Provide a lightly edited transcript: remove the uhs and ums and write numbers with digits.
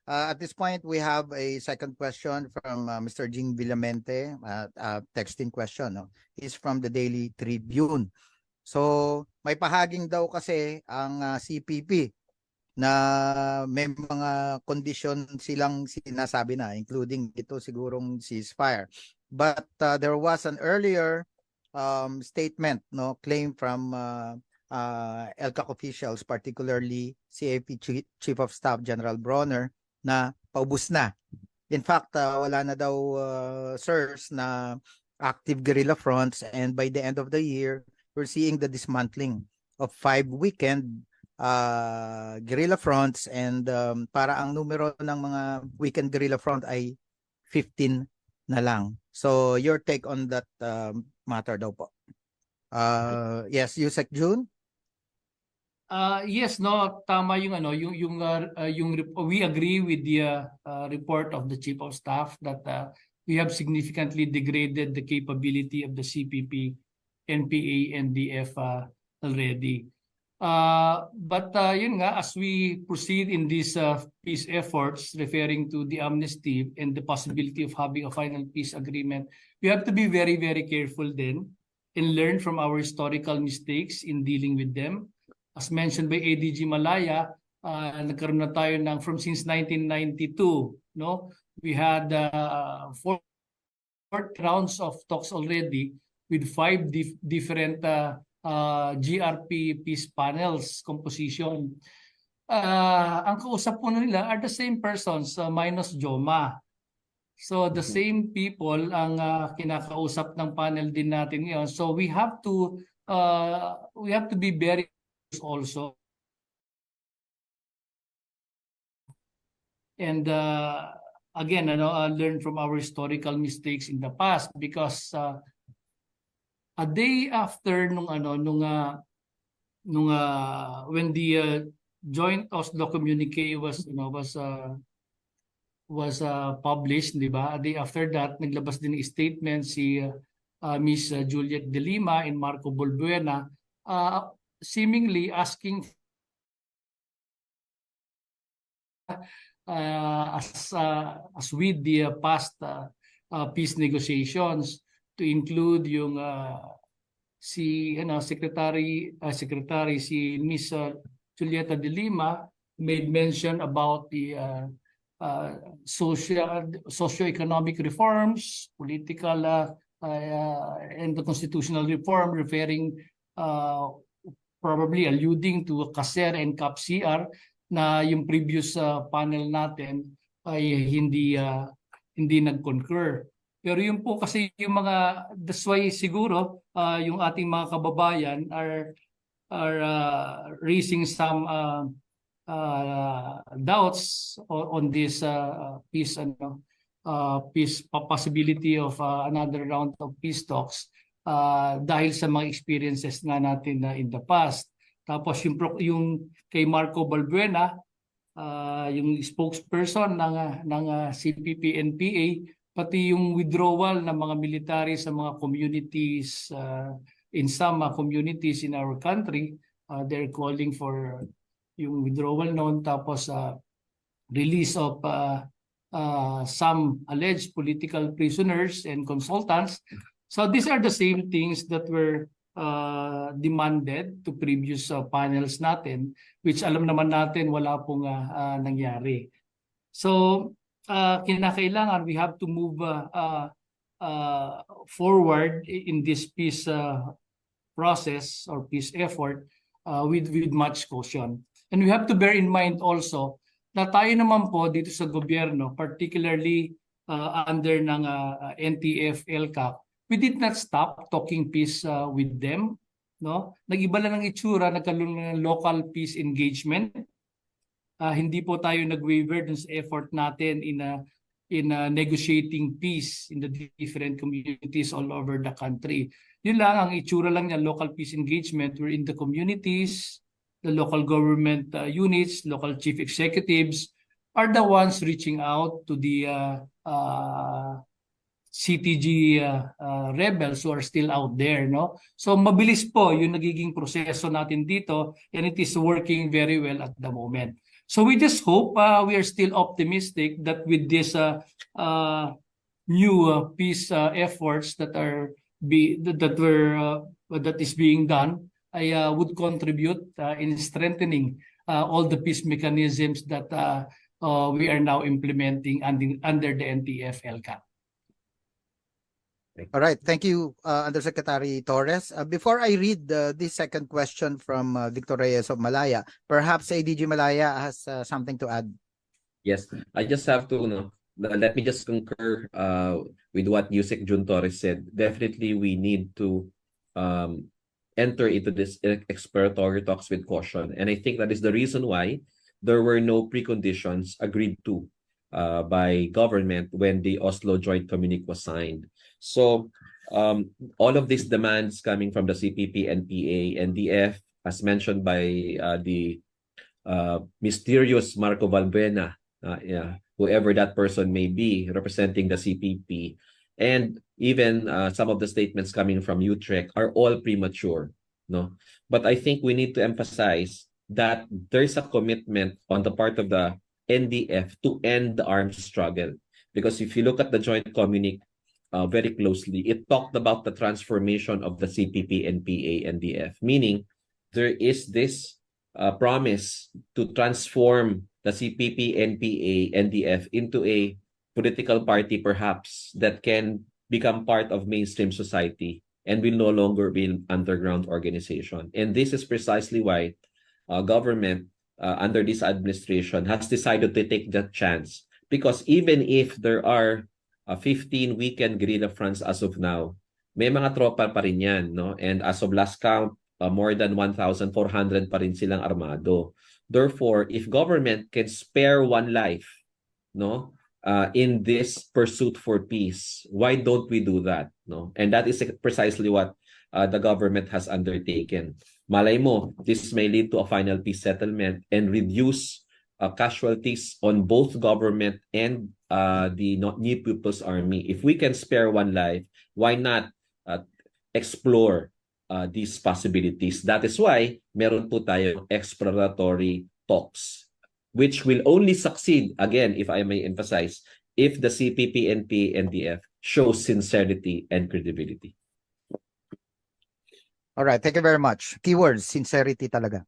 At this point, we have a second question from Mr. Jing Villamente, texting question. No? He's from the Daily Tribune. So, may pahaging daw kasi ang CPP na may mga condition silang sinasabi na, including ito sigurong ceasefire. But there was an earlier statement, no, claim from ELCAC officials, particularly CAP Chief of Staff General Bronner, na paubos na. In fact, wala na daw sirs na active guerrilla fronts, and by the end of the year, we're seeing the dismantling of 5 weekend guerrilla fronts, and para ang numero ng mga weekend guerrilla front ay 15 na lang. So your take on that matter daw po. Yes, Yusek June? Yes, no, tama yung we agree with the report of the Chief of Staff that we have significantly degraded the capability of the CPP, NPA, and DF already. But yun nga, as we proceed in these peace efforts, referring to the amnesty and the possibility of having a final peace agreement, we have to be very, very careful then and learn from our historical mistakes in dealing with them. As mentioned by ADG Malaya, nagkaroon na tayo since 1992, no? We had 4 rounds of talks already with 5 different GRP peace panels composition. Ang kausap po nila are the same persons minus Joma. So the same people ang kinakausap ng panel din natin ngayon. So we have to be very also, and again, learn from our historical mistakes in the past, because a day after when the joint Oslo communique was published, di ba? A day after that, naglabas din ng statement si Miss Juliet De Lima and Marco Balbuena, seemingly asking as with the past peace negotiations to include yung secretary si Miss Julieta De Lima made mention about the socio-economic reforms, political and the constitutional reform, referring probably alluding to CASER and CAPCR na yung previous panel natin ay hindi nag-concur. Pero yun po kasi yung mga, that's why siguro yung ating mga kababayan are raising some doubts on this peace possibility of another round of peace talks. Dahil sa mga experiences nga natin in the past. Tapos yung kay Marco Balbuena, yung spokesperson ng CPP-NPA, pati yung withdrawal ng mga military sa mga communities, in some communities in our country, they're calling for yung withdrawal noon, tapos release of some alleged political prisoners and consultants. So these are the same things that were demanded to previous panels natin, which alam naman natin wala pong nangyari. So kinakailangan we have to move forward in this peace process or peace effort with much caution. And we have to bear in mind also na tayo naman po dito sa gobyerno, particularly under ng NTF, ELCAC, we did not stop talking peace with them, no? Nag-iba lang ng itsura, nagkaroon ng local peace engagement. Hindi po tayo nag-waver dun sa effort natin in negotiating peace in the different communities all over the country. Yun lang, ang itsura lang niya, local peace engagement. We're in the communities, the local government units, local chief executives are the ones reaching out to the CTG rebels who are still out there, no? So mabilis po yung nagiging proseso natin dito, and it is working very well at the moment. So we just hope, we are still optimistic that with this new peace efforts that are that is being done, I would contribute in strengthening all the peace mechanisms that we are now implementing under the NTF-LCAP. All right. Thank you, Undersecretary Torres. Before I read this second question from Victor Reyes of Malaya, perhaps ADG Malaya has something to add. Yes, I just have to, let me just concur with what Yusek Jun Torres said. Definitely, we need to enter into this exploratory talks with caution. And I think that is the reason why there were no preconditions agreed to by government when the Oslo Joint Communique was signed. So all of these demands coming from the CPP, NPA, NDF, as mentioned by the mysterious Marco Valbuena, whoever that person may be, representing the CPP, and even some of the statements coming from Utrecht are all premature. No, but I think we need to emphasize that there's a commitment on the part of the NDF to end the armed struggle. Because if you look at the joint communique very closely, it talked about the transformation of the CPP, NPA, NDF, meaning there is this promise to transform the CPP, NPA, NDF into a political party perhaps that can become part of mainstream society and will no longer be an underground organization. And this is precisely why government under this administration has decided to take that chance. Because even if there are 15 weekend guerrilla fronts as of now, may mga tropa pa rin yan, no? And as of last count, more than 1,400 pa rin silang armado. Therefore, if government can spare one life, no, in this pursuit for peace, why don't we do that, no? And that is precisely what the government has undertaken. Malay mo, this may lead to a final peace settlement and reduce casualties on both government and the New People's Army. If we can spare one life, why not explore these possibilities? That is why meron po tayo exploratory talks, which will only succeed, again, if I may emphasize, if the CPP, NPA, NDF shows sincerity and credibility. All right. Thank you very much. Keywords, sincerity talaga.